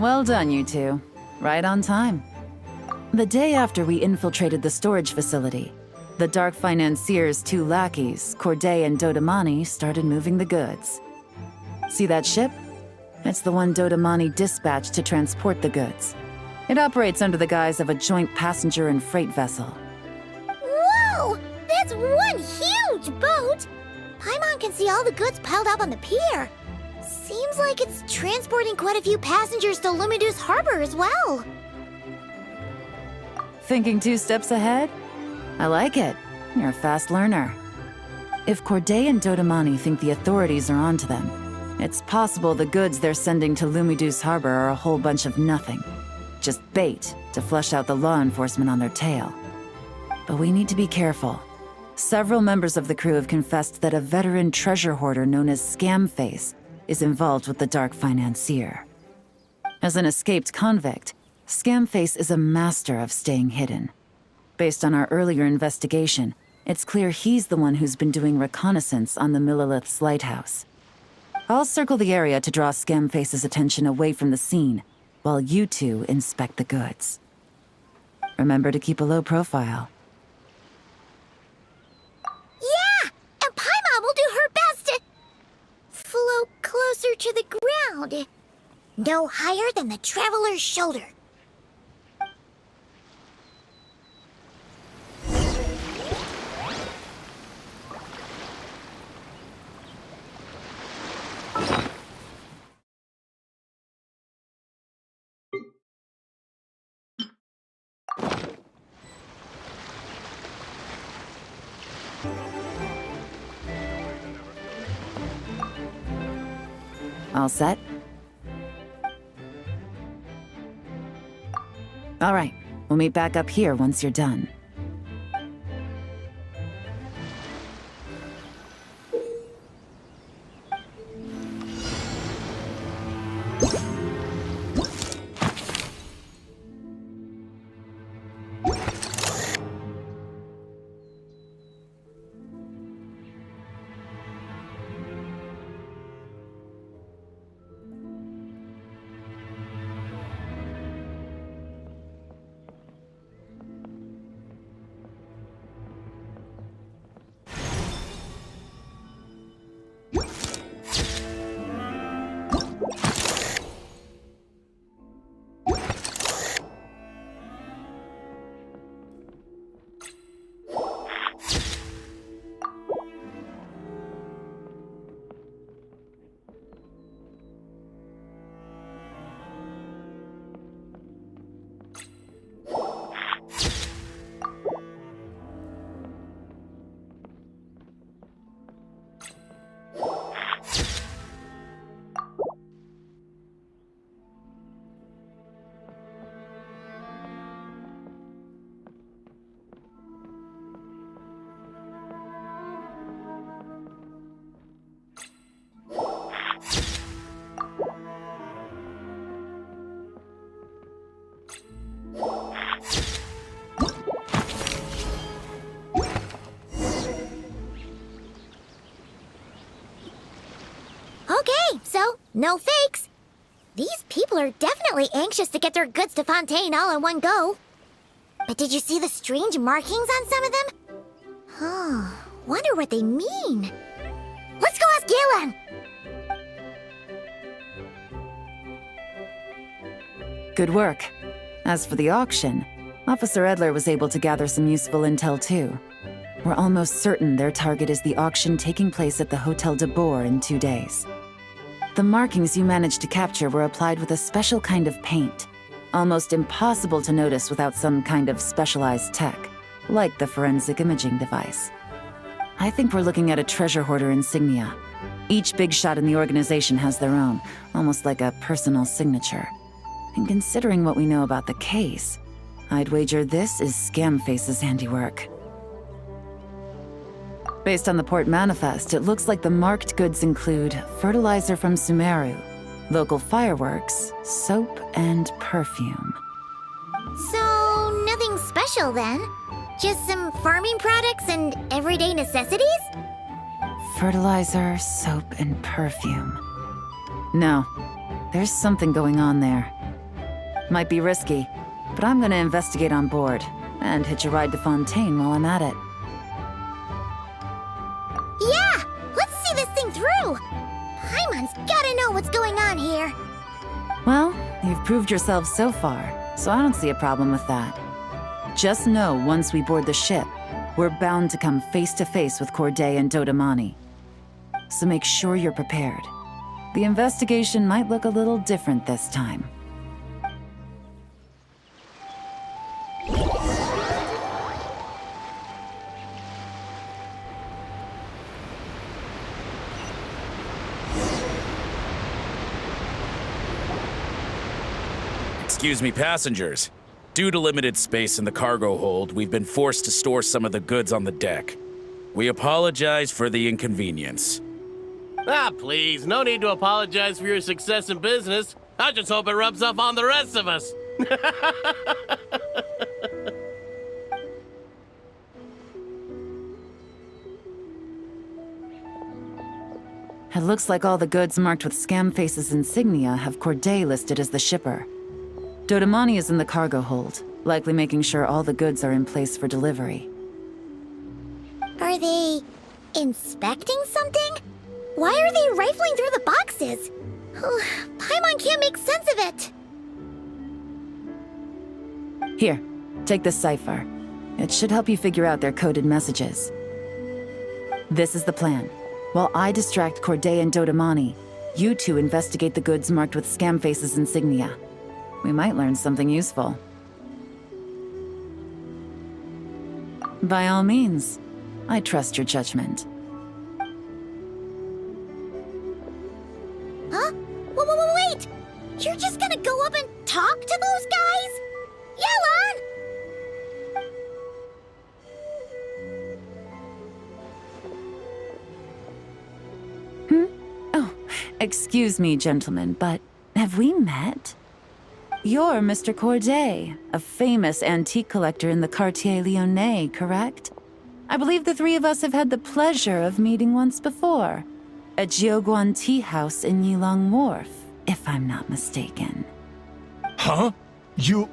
Well done, you two. Right on time. The day after we infiltrated the storage facility, the Dark Financier's two lackeys, Corday and Dodamani, started moving the goods. See that ship? It's the one Dodamani dispatched to transport the goods. It operates under the guise of a joint passenger and freight vessel. Whoa! That's one huge boat! Paimon can see all the goods piled up on the pier. Seems like it's transporting quite a few passengers to Lumidus Harbor as well. Thinking 2 steps ahead? I like it. You're a fast learner. If Corday and Dodamani think the authorities are onto them, it's possible the goods they're sending to Lumidus Harbor are a whole bunch of nothing. Just bait to flush out the law enforcement on their tail. But we need to be careful. Several members of the crew have confessed that a veteran treasure hoarder known as Scamface is involved with the Dark Financier. As an escaped convict, Scamface is a master of staying hidden. Based on our earlier investigation, it's clear he's the one who's been doing reconnaissance on the Millilith's lighthouse. I'll circle the area to draw Scamface's attention away from the scene, while you two inspect the goods. Remember to keep a low profile. Yeah! And Paimon will do her best to float closer to the ground. No higher than the traveler's shoulder. All set? All right, we'll meet back up here once you're done. So, no fakes. These people are definitely anxious to get their goods to Fontaine all in one go. But did you see the strange markings on some of them? Huh, wonder what they mean. Let's go ask Galen! Good work. As for the auction, Officer Edler was able to gather some useful intel too. We're almost certain their target is the auction taking place at the Hotel de Boer in 2 days. The markings you managed to capture were applied with a special kind of paint, almost impossible to notice without some kind of specialized tech, like the forensic imaging device. I think we're looking at a treasure hoarder insignia. Each big shot in the organization has their own, almost like a personal signature. And considering what we know about the case, I'd wager this is Scamface's handiwork. Based on the port manifest, it looks like the marked goods include fertilizer from Sumeru, local fireworks, soap, and perfume. So, nothing special then? Just some farming products and everyday necessities? Fertilizer, soap, and perfume. No, there's something going on there. Might be risky, but I'm gonna investigate on board, and hitch a ride to Fontaine while I'm at it. Yeah! Let's see this thing through! Paimon's gotta know what's going on here. Well, you've proved yourself so far, so I don't see a problem with that. Just know once we board the ship, we're bound to come face to face with Corday and Dodamani. So make sure you're prepared. The investigation might look a little different this time. Excuse me, passengers. Due to limited space in the cargo hold, we've been forced to store some of the goods on the deck. We apologize for the inconvenience. Ah, please, no need to apologize for your success in business. I just hope it rubs off on the rest of us. It looks like all the goods marked with Scamface's insignia have Corday listed as the shipper. Dodamani is in the cargo hold, likely making sure all the goods are in place for delivery. Are they inspecting something? Why are they rifling through the boxes? Paimon can't make sense of it. Here, take this cipher. It should help you figure out their coded messages. This is the plan. While I distract Corday and Dodamani, you two investigate the goods marked with Scamface's insignia. We might learn something useful. By all means, I trust your judgment. Huh? Wait! You're just gonna go up and talk to those guys? Yelan! Oh, excuse me, gentlemen, but have we met? You're Mr. Corday, a famous antique collector in the Quartier Lyonnais, correct? I believe the three of us have had the pleasure of meeting once before, at Jiuguan Tea House in Hilang Wharf, if I'm not mistaken. Huh? You...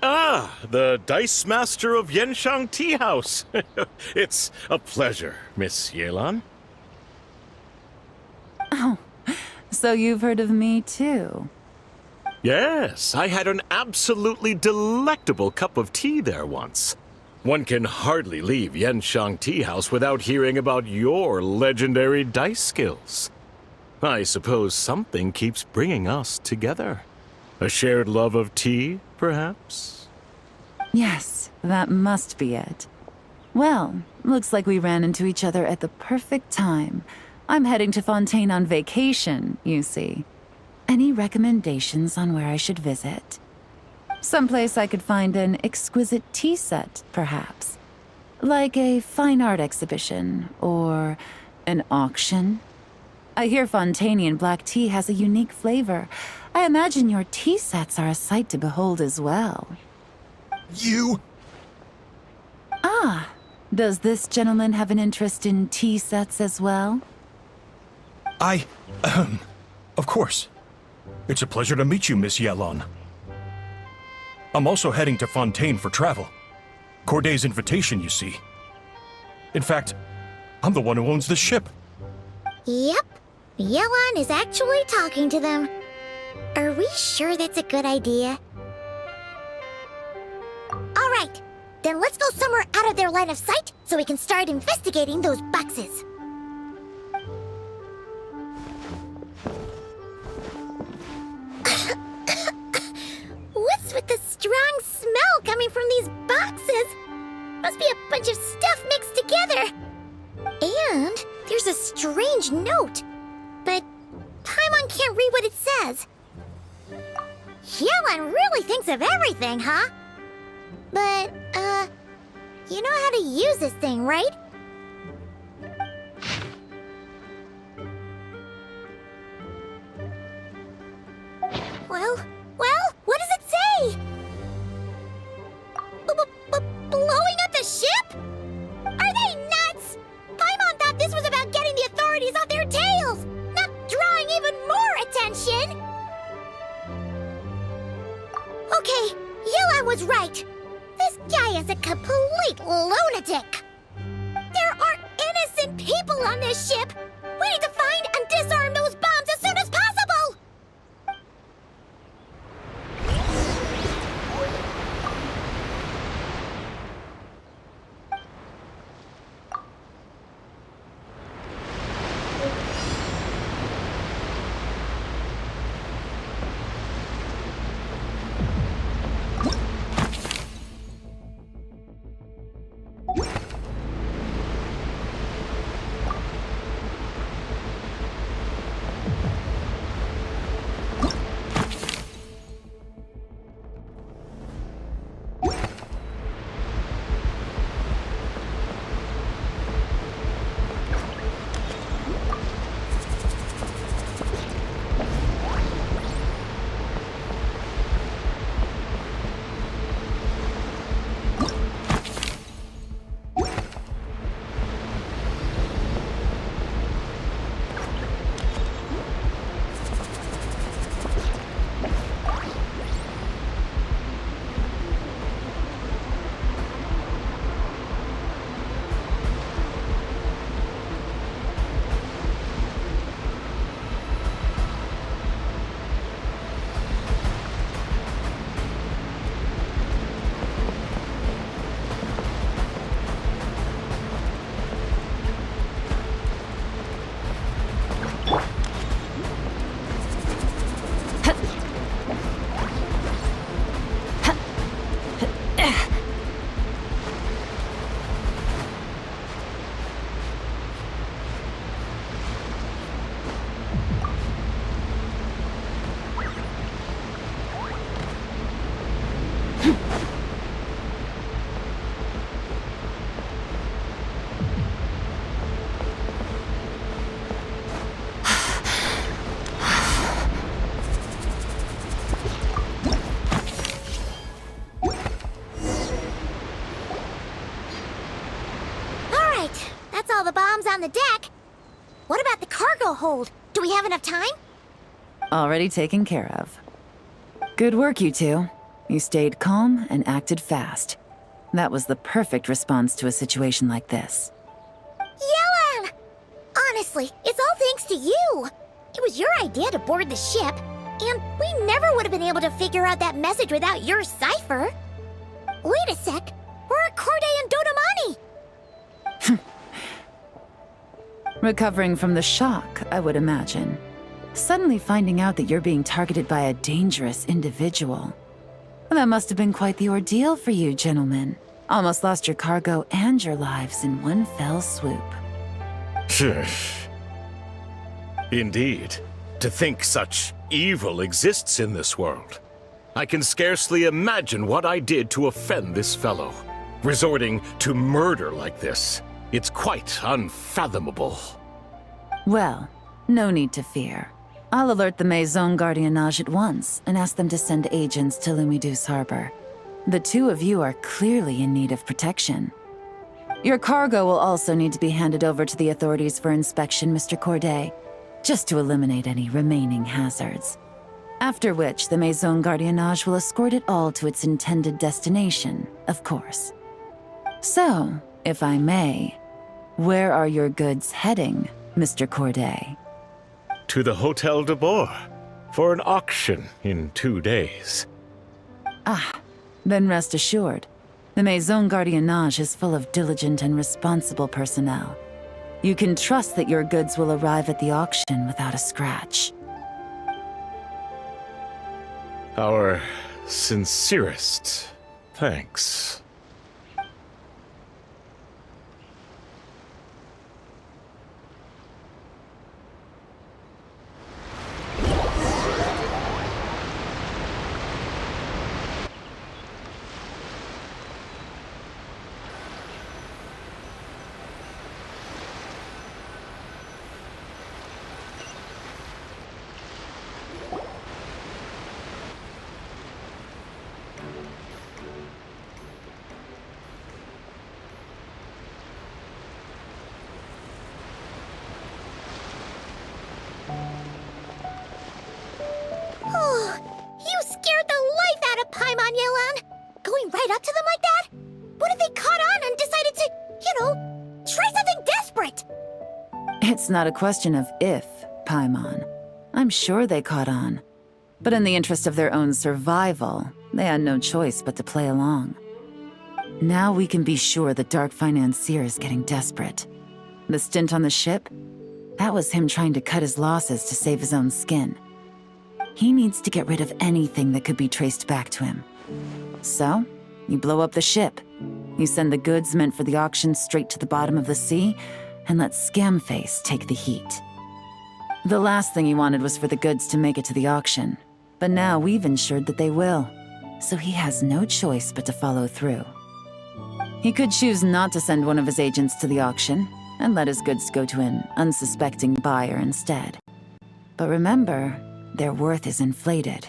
Ah, the Dice Master of Yenshang Tea House. It's a pleasure, Miss Yelan. Oh, so you've heard of me too? Yes, I had an absolutely delectable cup of tea there once. One can hardly leave Yenshang Tea House without hearing about your legendary dice skills. I suppose something keeps bringing us together. A shared love of tea, perhaps? Yes, that must be it. Well, looks like we ran into each other at the perfect time. I'm heading to Fontaine on vacation, you see. Any recommendations on where I should visit? Someplace I could find an exquisite tea set, perhaps. Like a fine art exhibition, or an auction. I hear Fontainian black tea has a unique flavor. I imagine your tea sets are a sight to behold as well. You... Ah, does this gentleman have an interest in tea sets as well? Of course. It's a pleasure to meet you, Miss Yelan. I'm also heading to Fontaine for travel. Corday's invitation, you see. In fact, I'm the one who owns the ship. Yep. Yelan is actually talking to them. Are we sure that's a good idea? Alright, then let's go somewhere out of their line of sight so we can start investigating those boxes. What's with the strong smell coming from these boxes? Must be a bunch of stuff mixed together. And there's a strange note. But Paimon can't read what it says. Yelan really thinks of everything, huh? But, you know how to use this thing, right? Well, what does it say? Blowing up the ship? Are they nuts? Paimon thought this was about getting the authorities off their tails, not drawing even more attention. lunatic! There are innocent people on this ship! We need to find and disarm those bombs as soon as possible! All the bombs on the deck. What about the cargo hold? Do we have enough time? Already taken care of. Good work, you two. You stayed calm and acted fast. That was the perfect response to a situation like this. Yelan! Honestly, it's all thanks to you. It was your idea to board the ship, and we never would have been able to figure out that message without your cipher. Wait a sec. We're at Corday and Dodamani. Recovering from the shock, I would imagine. Suddenly finding out that you're being targeted by a dangerous individual. That must have been quite the ordeal for you, gentlemen. Almost lost your cargo and your lives in one fell swoop. Indeed. To think such evil exists in this world. I can scarcely imagine what I did to offend this fellow. Resorting to murder like this. It's quite unfathomable. Well, no need to fear. I'll alert the Maison Gardiennage at once and ask them to send agents to Lumidus Harbor. The two of you are clearly in need of protection. Your cargo will also need to be handed over to the authorities for inspection, Mr. Corday, just to eliminate any remaining hazards. After which, the Maison Gardiennage will escort it all to its intended destination, of course. So, if I may, where are your goods heading, Mr. Corday? To the Hotel de Boer for an auction in 2 days. Ah, then rest assured. The Maison Gardiennage is full of diligent and responsible personnel. You can trust that your goods will arrive at the auction without a scratch. Our sincerest thanks. It's not a question of if, Paimon. I'm sure they caught on. But in the interest of their own survival, they had no choice but to play along. Now we can be sure the Dark Financier is getting desperate. The stint on the ship? That was him trying to cut his losses to save his own skin. He needs to get rid of anything that could be traced back to him. So, you blow up the ship. You send the goods meant for the auction straight to the bottom of the sea, and let Scamface take the heat. The last thing he wanted was for the goods to make it to the auction, but now we've ensured that they will, so he has no choice but to follow through. He could choose not to send one of his agents to the auction, and let his goods go to an unsuspecting buyer instead. But remember, their worth is inflated.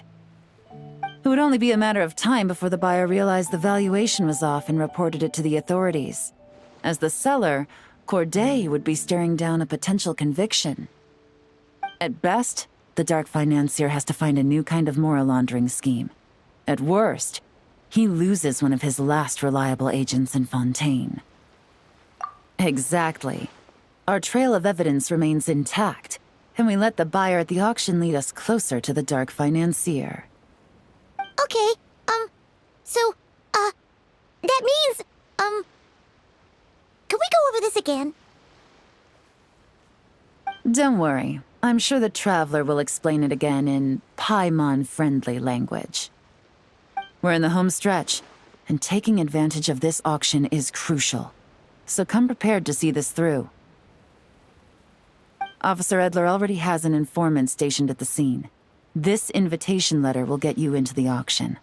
It would only be a matter of time before the buyer realized the valuation was off and reported it to the authorities. As the seller, Corday would be staring down a potential conviction. At best, the Dark Financier has to find a new kind of moral laundering scheme. At worst, he loses one of his last reliable agents in Fontaine. Exactly. Our trail of evidence remains intact, and we let the buyer at the auction lead us closer to the Dark Financier. Okay, that means, can we go over this again? Don't worry. I'm sure the Traveler will explain it again in Paimon-friendly language. We're in the home stretch, and taking advantage of this auction is crucial. So come prepared to see this through. Officer Edler already has an informant stationed at the scene. This invitation letter will get you into the auction.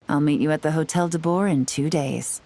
I'll meet you at the Hotel de Boer in 2 days.